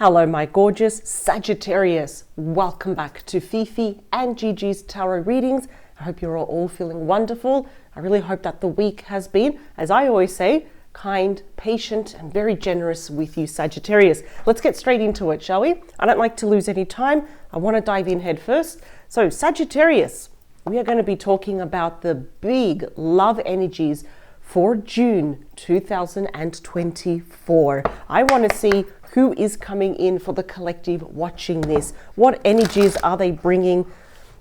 Hello, my gorgeous Sagittarius. Welcome back to Fifi and Gigi's Tarot readings. I hope you're all feeling wonderful. I really hope that the week has been, as I always say, kind, patient, and very generous with you, Sagittarius. Let's get straight into it, shall we? I don't like to lose any time. I want to dive in head first. So, Sagittarius, we are going to be talking about the big love energies for June 2024. I want to see who is coming in for the collective watching this. What energies are they bringing?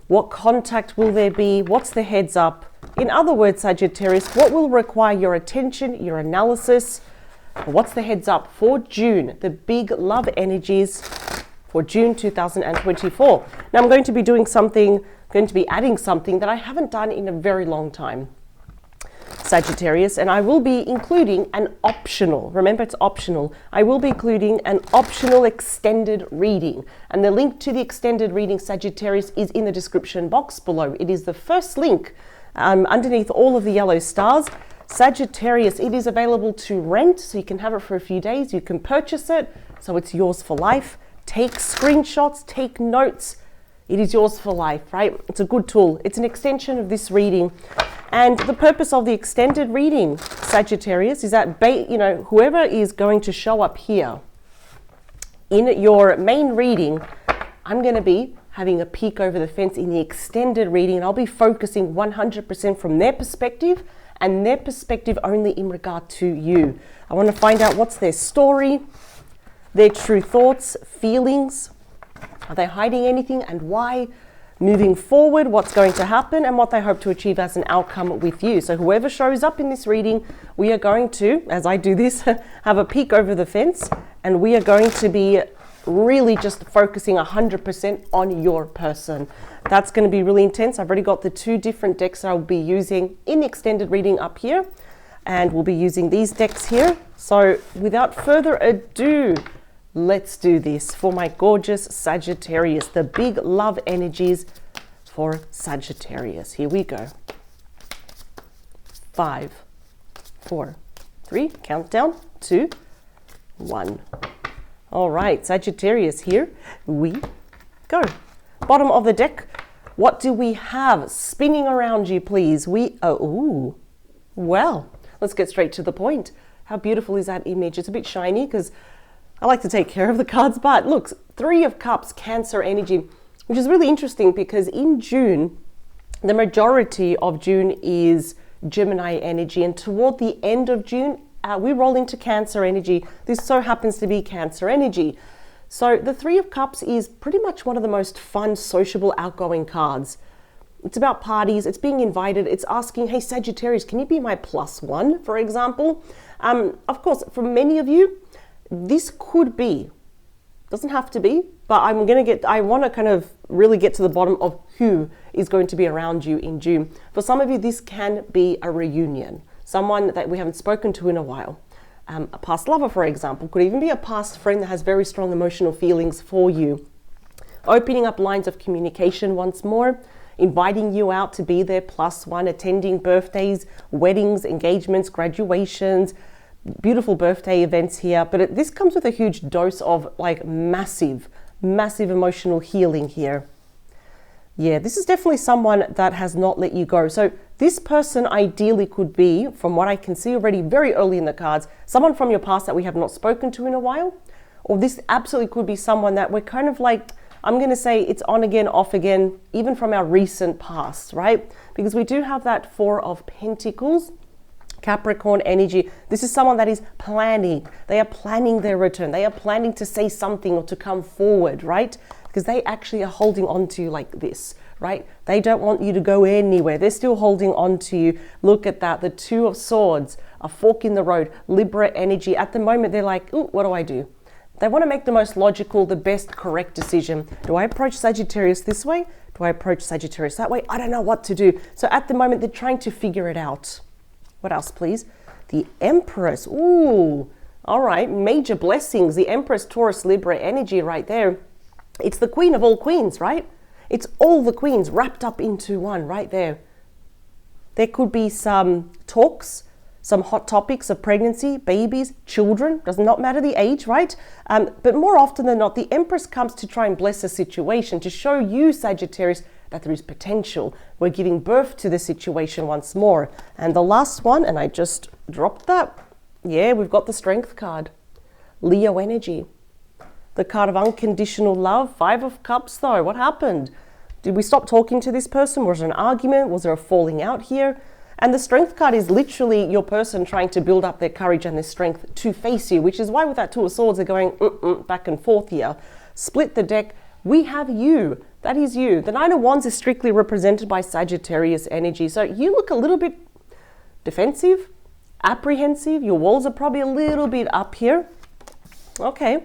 What contact will there be? What's the heads up? In other words, Sagittarius, what will require your attention, your analysis? What's the heads up for June? The big love energies for June 2024. Now I'm going to be adding something that I haven't done in a very long time, Sagittarius, and I will be including an optional, remember it's optional, I will be including an optional extended reading, and the link to the extended reading, Sagittarius, is in the description box below. It is the first link underneath all of the yellow stars. Sagittarius, it is available to rent, so you can have it for a few days, you can purchase it, so it's yours for life. Take screenshots, take notes. It is yours for life, right? It's a good tool. It's an extension of this reading. And the purpose of the extended reading, Sagittarius, is that whoever is going to show up here in your main reading, I'm going to be having a peek over the fence in the extended reading, and I'll be focusing 100% from their perspective, and their perspective only in regard to you. I want to find out what's their story, their true thoughts, feelings. Are they hiding anything, and why? Moving forward, what's going to happen, and what they hope to achieve as an outcome with you. So whoever shows up in this reading, we are going to, as I do this, have a peek over the fence, and we are going to be really just focusing 100% on your person. That's going to be really intense. I've already got the two different decks that I'll be using in the extended reading up here, and we'll be using these decks here. So without further ado, let's do this for my gorgeous Sagittarius, the big love energies for Sagittarius. Here we go. 5, 4, 3, countdown, 2, 1. All right, Sagittarius, here we go. Bottom of the deck, what do we have spinning around you, please? Well, let's get straight to the point. How beautiful is that image? It's a bit shiny because I like to take care of the cards, but look, 3 of Cups, Cancer energy, which is really interesting because in June, the majority of June is Gemini energy, and toward the end of June, we roll into Cancer energy. This so happens to be Cancer energy. So the 3 of Cups is pretty much one of the most fun, sociable, outgoing cards. It's about parties, it's being invited, it's asking, hey Sagittarius, can you be my +1, for example? Of course, for many of you, this could be, doesn't have to be, but I want to kind of really get to the bottom of who is going to be around you in June. For some of you, this can be a reunion, someone that we haven't spoken to in a while. A past lover, for example, could even be a past friend that has very strong emotional feelings for you. Opening up lines of communication once more, inviting you out to be their +1, attending birthdays, weddings, engagements, graduations, beautiful birthday events here, but this comes with a huge dose of like massive emotional healing here. Yeah, this is definitely someone that has not let you go. So this person ideally could be, from what I can see already very early in the cards, someone from your past that we have not spoken to in a while, or this absolutely could be someone that we're kind of like, I'm going to say it's on again, off again, even from our recent past, right? Because we do have that 4 of Pentacles, Capricorn energy. This is someone that is planning. They are planning their return. They are planning to say something or to come forward, right? Because they actually are holding on to you like this, right? They don't want you to go anywhere. They're still holding on to you. Look at that. The 2 of Swords, a fork in the road, Libra energy. At the moment, they're like, ooh, what do I do? They want to make the most logical, the best correct decision. Do I approach Sagittarius this way? Do I approach Sagittarius that way? I don't know what to do. So at the moment, they're trying to figure it out. What else, please? The Empress. Ooh, all right. Major blessings. The Empress, Taurus, Libra energy right there. It's the queen of all queens, right? It's all the queens wrapped up into one right there. There could be some talks some hot topics of pregnancy, babies, children, does not matter the age, right? But more often than not, the Empress comes to try and bless a situation, to show you, Sagittarius, that there is potential. We're giving birth to the situation once more. And the last one, and I just dropped that. Yeah, we've got the Strength card. Leo energy. The card of unconditional love. 5 of Cups though. What happened? Did we stop talking to this person? Was there an argument? Was there a falling out here? And the Strength card is literally your person trying to build up their courage and their strength to face you, which is why with that Two of Swords, they're going back and forth here. Split the deck. We have you. That is you. The Nine of Wands is strictly represented by Sagittarius energy. So you look a little bit defensive, apprehensive. Your walls are probably a little bit up here. Okay.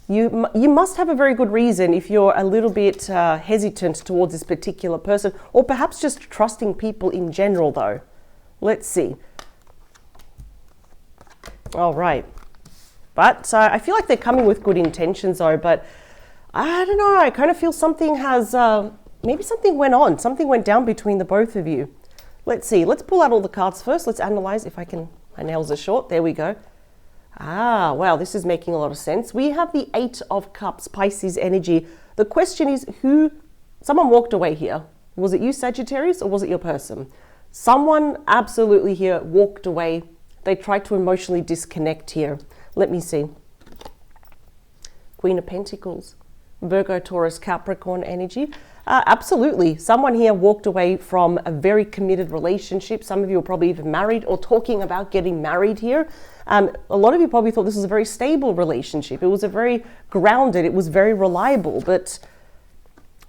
You must have a very good reason if you're a little bit hesitant towards this particular person, or perhaps just trusting people in general though. Let's see. All right. But I feel like they're coming with good intentions though, but I don't know, I kind of feel something has, maybe something went on, something went down between the both of you. Let's see, let's pull out all the cards first. Let's analyze if I can, my nails are short, there we go. Ah, wow, this is making a lot of sense. We have the 8 of Cups, Pisces energy. The question is someone walked away here. Was it you, Sagittarius, or was it your person? Someone absolutely here walked away. They tried to emotionally disconnect here. Let me see. Queen of Pentacles, Virgo, Taurus, Capricorn energy. Absolutely. Someone here walked away from a very committed relationship. Some of you are probably even married or talking about getting married here. A lot of you probably thought this was a very stable relationship. It was a very grounded, it was very reliable, but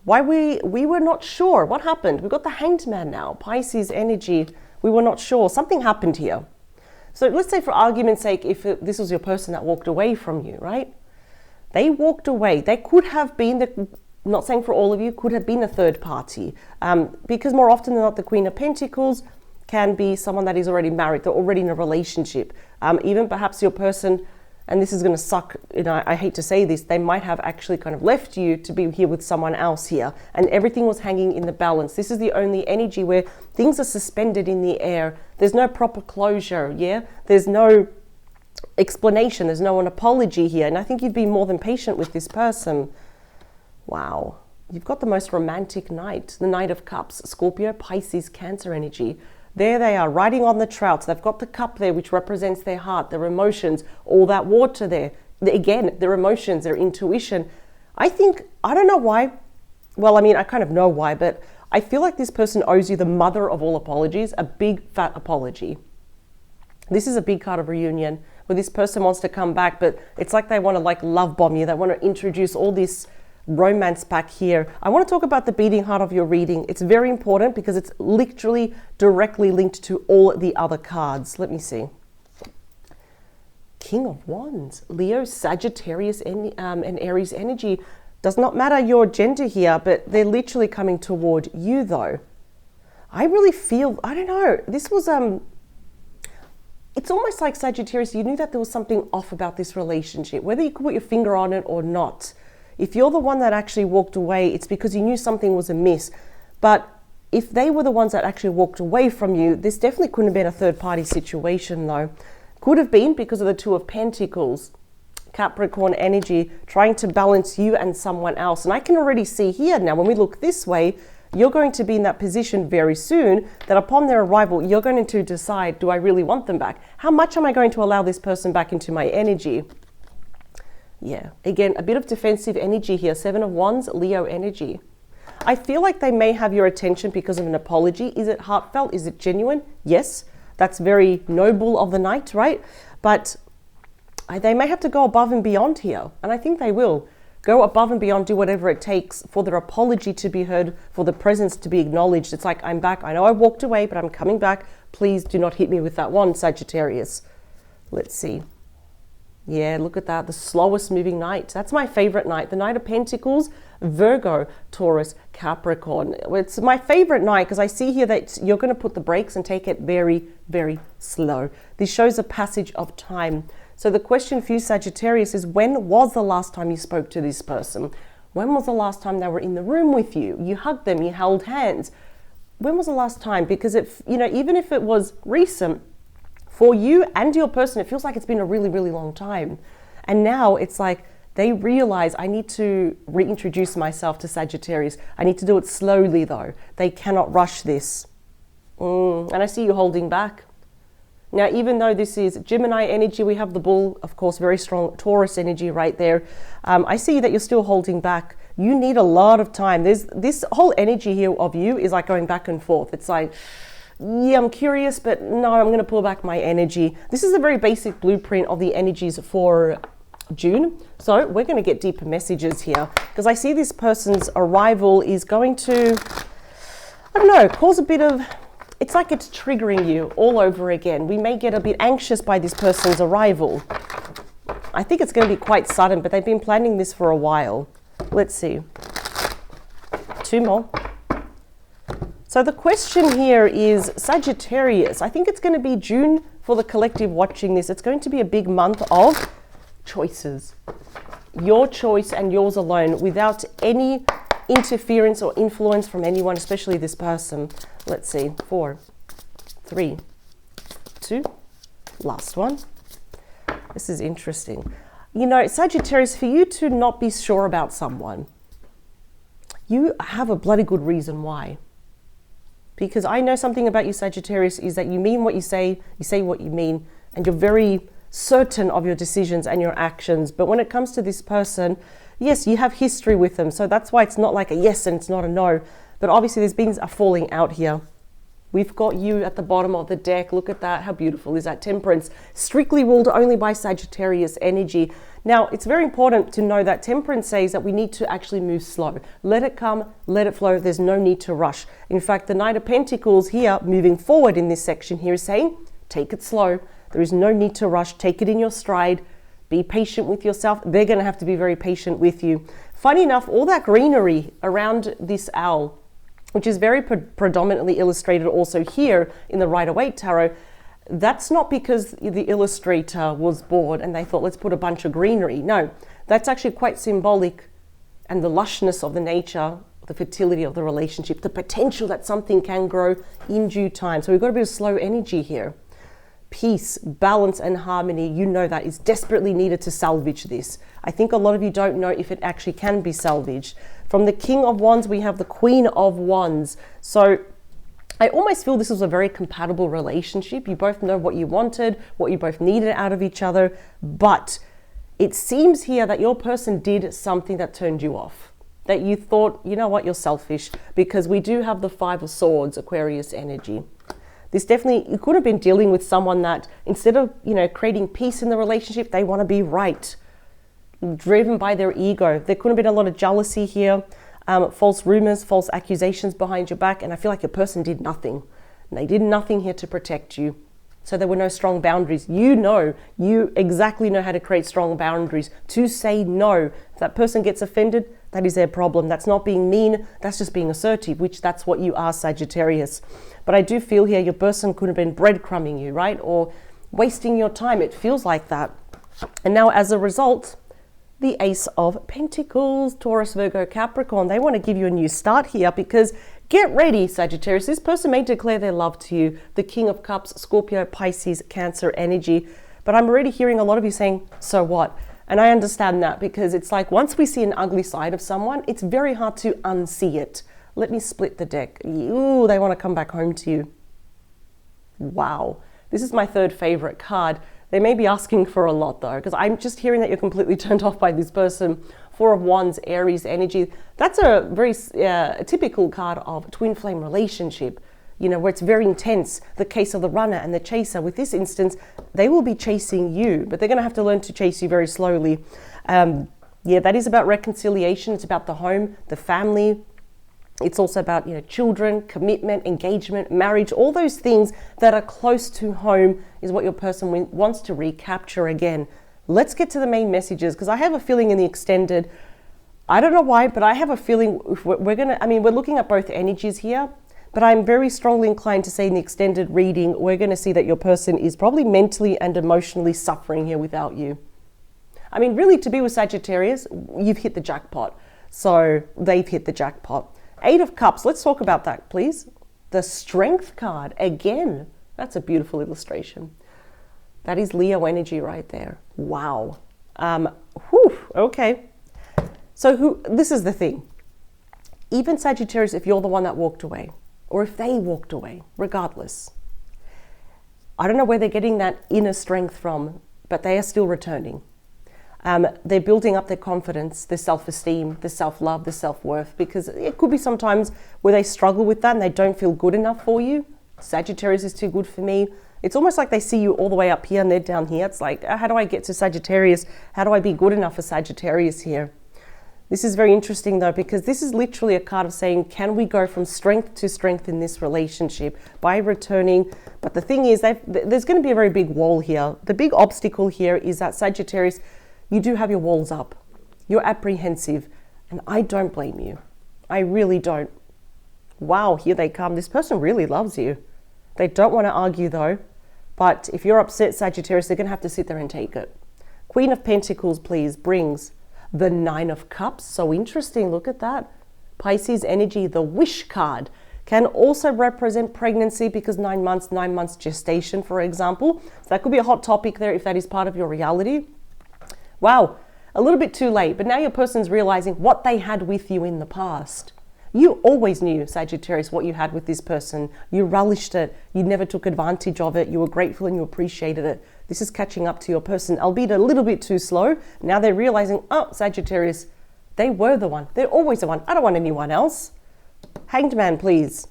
why we were not sure. What happened? We've got the Hanged Man now, Pisces energy. We were not sure. Something happened here. So let's say for argument's sake, if this was your person that walked away from you, right? They walked away. They could have been not saying for all of you, could have been a third party. Because more often than not, the Queen of Pentacles can be someone that is already married, they're already in a relationship. Even perhaps your person, and this is going to suck, I hate to say this, they might have actually kind of left you to be here with someone else here, and everything was hanging in the balance. This is the only energy where things are suspended in the air. There's no proper closure, yeah? There's no explanation, there's no an apology here, and I think you'd be more than patient with this person. Wow, you've got the most romantic Knight, the Knight of Cups, Scorpio, Pisces, Cancer energy. There they are, riding on the trouts. They've got the cup there, which represents their heart, their emotions, all that water there. Again, their emotions, their intuition. I don't know why. Well, I mean, I kind of know why, but I feel like this person owes you the mother of all apologies, a big fat apology. This is a big card of reunion where this person wants to come back, but it's like they want to love bomb you. They want to introduce all this romance back here. I want to talk about the beating heart of your reading. It's very important because it's literally directly linked to all the other cards. Let me see. King of Wands, Leo, Sagittarius, and Aries energy. Does not matter your gender here, but they're literally coming toward you though. I really feel, I don't know, this was, it's almost like Sagittarius, you knew that there was something off about this relationship, whether you could put your finger on it or not. If you're the one that actually walked away, it's because you knew something was amiss. But if they were the ones that actually walked away from you, this definitely couldn't have been a third party situation though. Could have been because of the Two of Pentacles, Capricorn energy, trying to balance you and someone else. And I can already see here now, when we look this way, you're going to be in that position very soon that upon their arrival, you're going to decide, do I really want them back? How much am I going to allow this person back into my energy? Yeah, again, a bit of defensive energy here. 7 of Wands, Leo energy. I feel like they may have your attention because of an apology. Is it heartfelt? Is it genuine? Yes, that's very noble of the Knight, right? But they may have to go above and beyond here. And I think they will go above and beyond, do whatever it takes for their apology to be heard, for the presence to be acknowledged. It's like, I'm back. I know I walked away, but I'm coming back. Please do not hit me with that one, Sagittarius. Let's see. Yeah, look at that, the slowest moving Knight. That's my favorite Knight, the Knight of Pentacles, Virgo, Taurus, Capricorn. It's my favorite Knight because I see here that you're going to put the brakes and take it very, very slow. This shows a passage of time. So the question for you, Sagittarius, is when was the last time you spoke to this person? When was the last time they were in the room with you? You hugged them, you held hands. When was the last time? Because even if it was recent, For you and your person, it feels like it's been a really, really long time. And now it's like they realize I need to reintroduce myself to Sagittarius. I need to do it slowly though. They cannot rush this. And I see you holding back. Now, even though this is Gemini energy, we have the bull, of course, very strong Taurus energy right there. I see that you're still holding back. You need a lot of time. There's this whole energy here of you is like going back and forth. It's like, yeah, I'm curious, but no, I'm going to pull back my energy. This is a very basic blueprint of the energies for June. So we're going to get deeper messages here because I see this person's arrival is going to, I don't know, cause a bit of, it's like it's triggering you all over again. We may get a bit anxious by this person's arrival. I think it's going to be quite sudden, but they've been planning this for a while. Let's see. 2 more. So the question here is Sagittarius. I think it's going to be June for the collective watching this. It's going to be a big month of choices. Your choice and yours alone without any interference or influence from anyone, especially this person. Let's see. 4, 3, 2, last one. This is interesting. You know, Sagittarius, for you to not be sure about someone, you have a bloody good reason why. Because I know something about you, Sagittarius, is that you mean what you say what you mean, and you're very certain of your decisions and your actions. But when it comes to this person, yes, you have history with them. So that's why it's not like a yes and it's not a no. But obviously there's been a falling out here. We've got you at the bottom of the deck. Look at that. How beautiful is that? Temperance, strictly ruled only by Sagittarius energy. Now, it's very important to know that Temperance says that we need to actually move slow. Let it come, let it flow. There's no need to rush. In fact, the Knight of Pentacles here, moving forward in this section here, is saying, take it slow. There is no need to rush. Take it in your stride. Be patient with yourself. They're going to have to be very patient with you. Funny enough, all that greenery around this owl, which is very predominantly illustrated also here in the Rider-Waite Tarot, that's not because the illustrator was bored and they thought, let's put a bunch of greenery. No, that's actually quite symbolic, and the lushness of the nature, the fertility of the relationship, the potential that something can grow in due time. So we've got a bit of slow energy here. Peace, balance, and harmony, you know, that is desperately needed to salvage this. I think a lot of you don't know if it actually can be salvaged. From the King of Wands, we have the Queen of Wands. So I almost feel this was a very compatible relationship. You both know what you wanted, what you both needed out of each other, but it seems here that your person did something that turned you off. That you thought, you know what, you're selfish, because we do have the 5 of Swords, Aquarius energy. This definitely, you could have been dealing with someone that instead of, you know, creating peace in the relationship, they want to be right, driven by their ego. There could have been a lot of jealousy here, false rumors, false accusations behind your back, and I feel like your person did nothing. And they did nothing here to protect you. So there were no strong boundaries. You exactly know how to create strong boundaries to say no. If that person gets offended, that is their problem. That's not being mean, that's just being assertive, which that's what you are, Sagittarius. But I do feel here your person could have been breadcrumbing you, right? Or wasting your time. It feels like that. And now as a result, the Ace of Pentacles, Taurus, Virgo, Capricorn, they want to give you a new start here because get ready, Sagittarius. This person may declare their love to you. The King of Cups, Scorpio, Pisces, Cancer energy. But I'm already hearing a lot of you saying, so what? And I understand that because it's like once we see an ugly side of someone, it's very hard to unsee it. Let me split the deck. Ooh, they want to come back home to you. Wow. This is my 3rd favorite card. They may be asking for a lot though, because I'm just hearing that you're completely turned off by this person. 4 of Wands, Aries energy. That's a very typical card of twin flame relationship, you know, where it's very intense. The case of the runner and the chaser. With this instance, they will be chasing you, but they're going to have to learn to chase you very slowly. Yeah, that is about reconciliation. It's about the home, the family. It's also about, you know, children, commitment, engagement, marriage, all those things that are close to home is what your person wants to recapture again. Let's get to the main messages because I have a feeling in the extended, I don't know why, but I have a feeling if we're looking at both energies here, but I'm very strongly inclined to say in the extended reading, we're going to see that your person is probably mentally and emotionally suffering here without you. I mean, really, to be with Sagittarius, you've hit the jackpot. So they've hit the jackpot. 8 of Cups, let's talk about that, please. The Strength card, again, that's a beautiful illustration. That is Leo energy right there. Wow. Okay. So this is the thing. Even Sagittarius, if you're the one that walked away, or if they walked away, regardless, I don't know where they're getting that inner strength from, but they are still returning. They're building up their confidence, their self-esteem, their self-love, their self-worth, because it could be sometimes where they struggle with that and they don't feel good enough for you. Sagittarius is too good for me. It's almost like they see you all the way up here and they're down here. It's like, how do I get to Sagittarius? How do I be good enough for Sagittarius here? This is very interesting though, because this is literally a card of saying, can we go from strength to strength in this relationship by returning? But the thing is, there's going to be a very big wall here. The big obstacle here is that Sagittarius, you do have your walls up. You're apprehensive, and I don't blame you. I really don't. Wow, here they come. This person really loves you. They don't want to argue though, but if you're upset, Sagittarius, they're going to have to sit there and take it. Queen of Pentacles, please, brings the Nine of Cups. So interesting, look at that. Pisces energy, the Wish card, can also represent pregnancy because 9 months gestation, for example. So that could be a hot topic there if that is part of your reality. Wow, a little bit too late, but now your person's realizing what they had with you in the past. You always knew, Sagittarius, what you had with this person. You relished it. You never took advantage of it. You were grateful and you appreciated it. This is catching up to your person, albeit a little bit too slow. Now they're realizing, oh, Sagittarius, they were the one. They're always the one. I don't want anyone else. Hanged Man, please,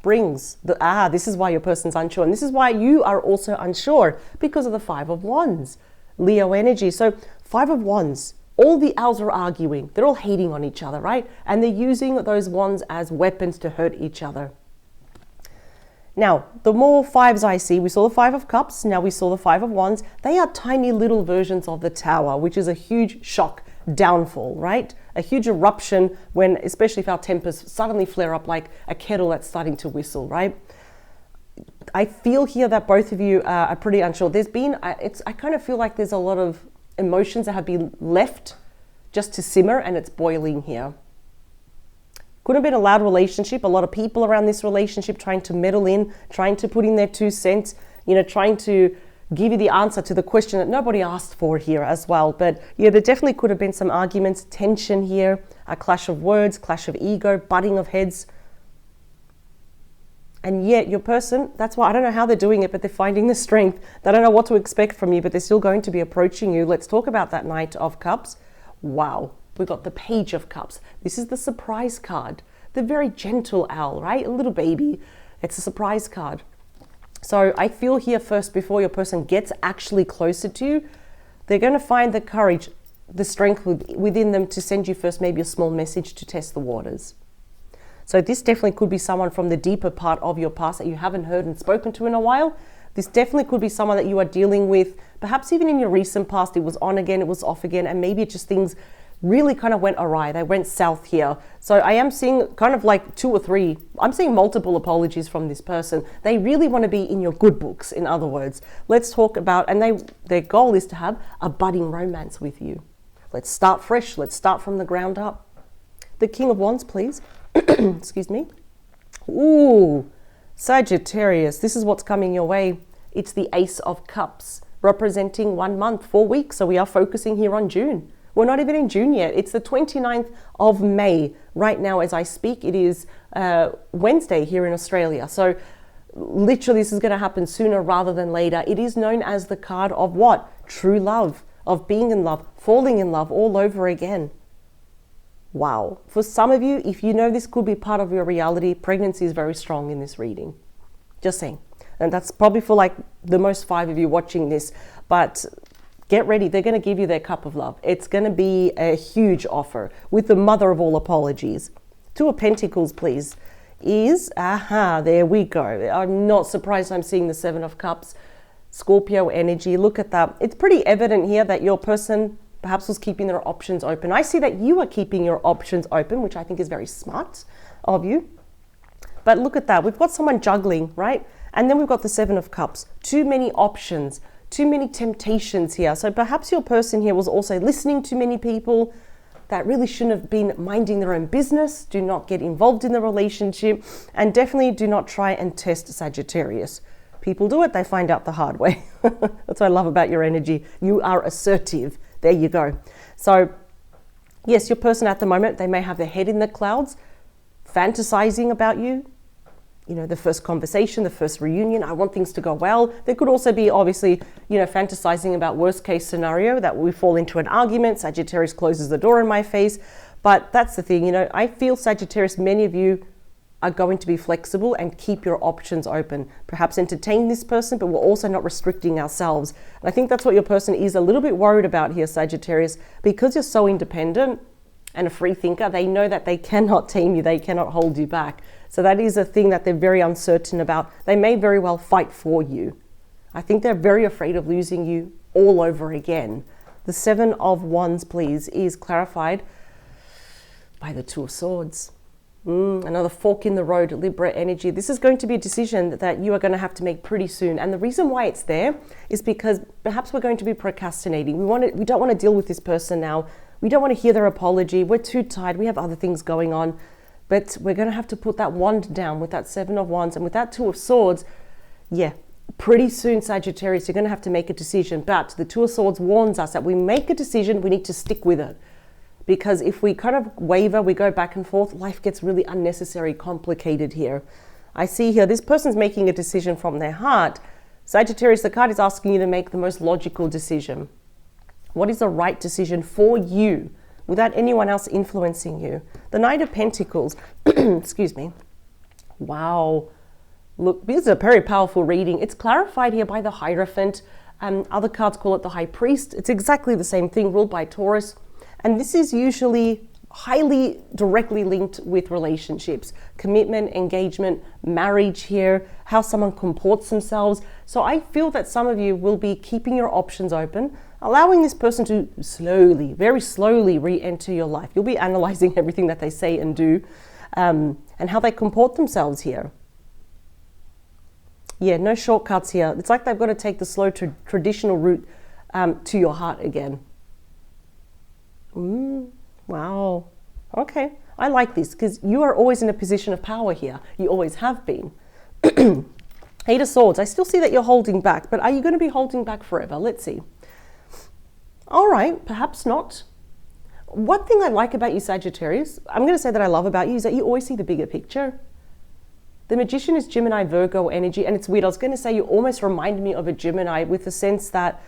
brings this is why your person's unsure. And this is why you are also unsure, because of the Five of Wands, Leo energy. So Five of Wands, all the owls are arguing. They're all hating on each other, right? And they're using those wands as weapons to hurt each other. Now, the more fives I see, we saw the Five of Cups, now we saw the Five of Wands. They are tiny little versions of the Tower, which is a huge shock, downfall, right? A huge eruption when, especially if our tempers suddenly flare up like a kettle that's starting to whistle, right? I feel here that both of you are pretty unsure. I kind of feel like there's a lot of emotions that have been left just to simmer, and it's boiling here. Could have been a loud relationship, a lot of people around this relationship trying to meddle in, trying to put in their 2 cents, trying to give you the answer to the question that nobody asked for here as well. But yeah, there definitely could have been some arguments, tension here, a clash of words, clash of ego, butting of heads. And yet your person, that's why I don't know how they're doing it, but they're finding the strength. They don't know what to expect from you, but they're still going to be approaching you. Let's talk about that Knight of Cups. Wow, we've got the Page of Cups. This is the surprise card. The very gentle owl, right? A little baby. It's a surprise card. So I feel here first, before your person gets actually closer to you, they're going to find the courage, the strength within them to send you first maybe a small message to test the waters. So this definitely could be someone from the deeper part of your past that you haven't heard and spoken to in a while. This definitely could be someone that you are dealing with, perhaps even in your recent past. It was on again, it was off again, and maybe just things really kind of went awry. They went south here. So I am seeing kind of like 2 or 3. I'm seeing multiple apologies from this person. They really want to be in your good books, in other words. Let's talk about, and their goal is to have a budding romance with you. Let's start fresh. Let's start from the ground up. The King of Wands, please. Excuse me. Ooh, Sagittarius, this is what's coming your way. It's the Ace of Cups, representing 1 month, 4 weeks. So we are focusing here on June. We're not even in June yet. It's the 29th of May. Right now, as I speak, it is Wednesday here in Australia. So literally this is going to happen sooner rather than later. It is known as the card of what? True love, of being in love, falling in love all over again. Wow. For some of you, if you know this could be part of your reality, pregnancy is very strong in this reading. Just saying. And that's probably for like the most 5 of you watching this. But get ready. They're going to give you their cup of love. It's going to be a huge offer with the mother of all apologies. 2 of Pentacles, please. There we go. I'm not surprised I'm seeing the 7 of Cups. Scorpio energy. Look at that. It's pretty evident here that your person perhaps was keeping their options open. I see that you are keeping your options open, which I think is very smart of you. But look at that. We've got someone juggling, right? And then we've got the 7 of Cups. Too many options, too many temptations here. So perhaps your person here was also listening to many people that really shouldn't have been minding their own business. Do not get involved in the relationship, and definitely do not try and test Sagittarius. people do it, they find out the hard way. That's what I love about your energy. You are assertive. There you go. So yes, your person at the moment, they may have their head in the clouds, fantasizing about you. You know, the first conversation, the first reunion, I want things to go well. There could also be obviously, you know, fantasizing about worst case scenario that we fall into an argument, Sagittarius closes the door in my face. But that's the thing, you know, I feel Sagittarius, many of you are going to be flexible and keep your options open. Perhaps entertain this person, but we're also not restricting ourselves. And I think that's what your person is a little bit worried about here, Sagittarius, because you're so independent and a free thinker. They know that they cannot tame you, they cannot hold you back. So that is a thing that they're very uncertain about. They may very well fight for you. I think they're very afraid of losing you all over again. The Seven of Wands, please, is clarified by the Two of Swords. Another fork in the road, Libra energy. This is going to be a decision that you are going to have to make pretty soon. And the reason why it's there is because perhaps we're going to be procrastinating. We don't want to deal with this person now. We don't want to hear their apology. We're too tired. We have other things going on. But we're going to have to put that wand down with that Seven of Wands and with that Two of Swords. Yeah, pretty soon, Sagittarius, you're going to have to make a decision. But the Two of Swords warns us that we make a decision, we need to stick with it. Because if we kind of waver, we go back and forth, life gets really unnecessary, complicated here. I see here, this person's making a decision from their heart. Sagittarius, the card is asking you to make the most logical decision. What is the right decision for you without anyone else influencing you? The Knight of Pentacles, excuse me. Wow. Look, this is a very powerful reading. It's clarified here by the Hierophant. Other cards call it the High Priest. It's exactly the same thing, ruled by Taurus. And this is usually highly directly linked with relationships, commitment, engagement, marriage here, how someone comports themselves. So I feel that some of you will be keeping your options open, allowing this person to slowly, very slowly re-enter your life. You'll be analyzing everything that they say and do, and how they comport themselves here. Yeah, no shortcuts here. It's like they've got to take the slow traditional route to your heart again. Wow. Okay. I like this because you are always in a position of power here. You always have been. Eight of Swords. I still see that you're holding back, but are you going to be holding back forever? Let's see. All right. Perhaps not. One thing I like about you, Sagittarius, I'm going to say that I love about you, is that you always see the bigger picture. The Magician is Gemini, Virgo energy, and it's weird. I was going to say you almost remind me of a Gemini with the sense that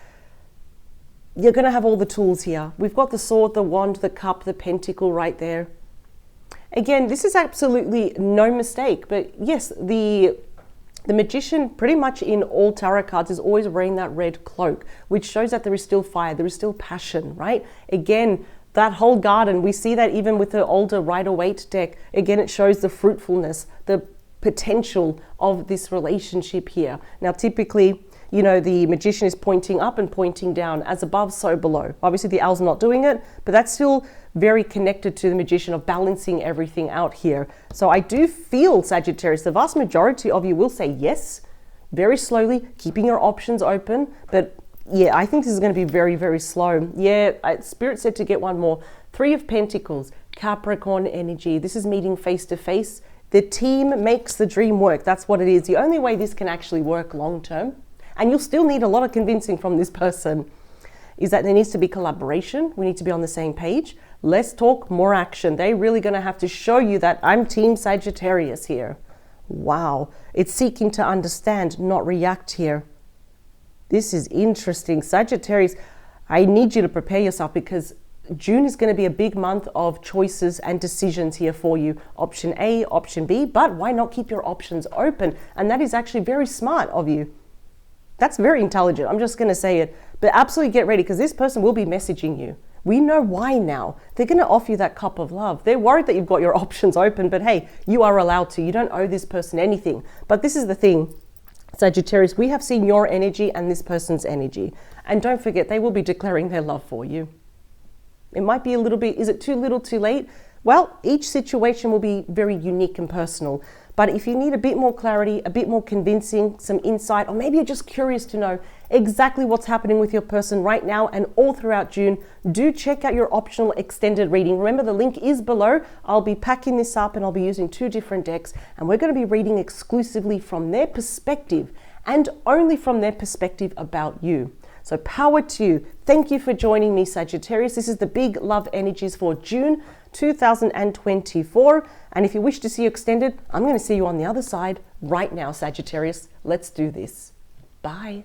you're going to have all the tools here. We've got the sword, the wand, the cup, the pentacle right there. Again, this is absolutely no mistake. But yes, the Magician, pretty much in all tarot cards, is always wearing that red cloak, which shows that there is still fire, there is still passion, right? Again, that whole garden, we see that even with the older Rider-Waite deck. Again, it shows the fruitfulness, the potential of this relationship here. Now, typically, you know, the Magician is pointing up and pointing down, as above, so below. Obviously, the Owl's not doing it, but that's still very connected to the Magician of balancing everything out here. So I do feel, Sagittarius, the vast majority of you will say yes, very slowly, keeping your options open. But yeah, I think this is going to be very, very slow. Yeah, Spirit said to get one more. Three of Pentacles, Capricorn energy. This is meeting face to face. The team makes the dream work. That's what it is. The only way this can actually work long term, and you'll still need a lot of convincing from this person, is that there needs to be collaboration. We need to be on the same page. Less talk, more action. They're really going to have to show you that I'm Team Sagittarius here. Wow. It's seeking to understand, not react here. This is interesting. Sagittarius, I need you to prepare yourself, because June is going to be a big month of choices and decisions here for you. Option A, option B, but why not keep your options open? And that is actually very smart of you. That's very intelligent. I'm just going to say it. But absolutely get ready, because this person will be messaging you. We know why now. They're going to offer you that cup of love. They're worried that you've got your options open, but hey, you are allowed to. You don't owe this person anything. But this is the thing, Sagittarius, we have seen your energy and this person's energy. And don't forget, they will be declaring their love for you. It might be a little bit, is it too little, too late? Well, each situation will be very unique and personal. But if you need a bit more clarity, a bit more convincing, some insight, or maybe you're just curious to know exactly what's happening with your person right now and all throughout June, do check out your optional extended reading. Remember, the link is below. I'll be packing this up and I'll be using 2 different decks, and we're going to be reading exclusively from their perspective and only from their perspective about you. So power to you. Thank you for joining me, Sagittarius. This is the big love energies for June 2024. And if you wish to see you extended, I'm going to see you on the other side right now, Sagittarius. Let's do this. Bye.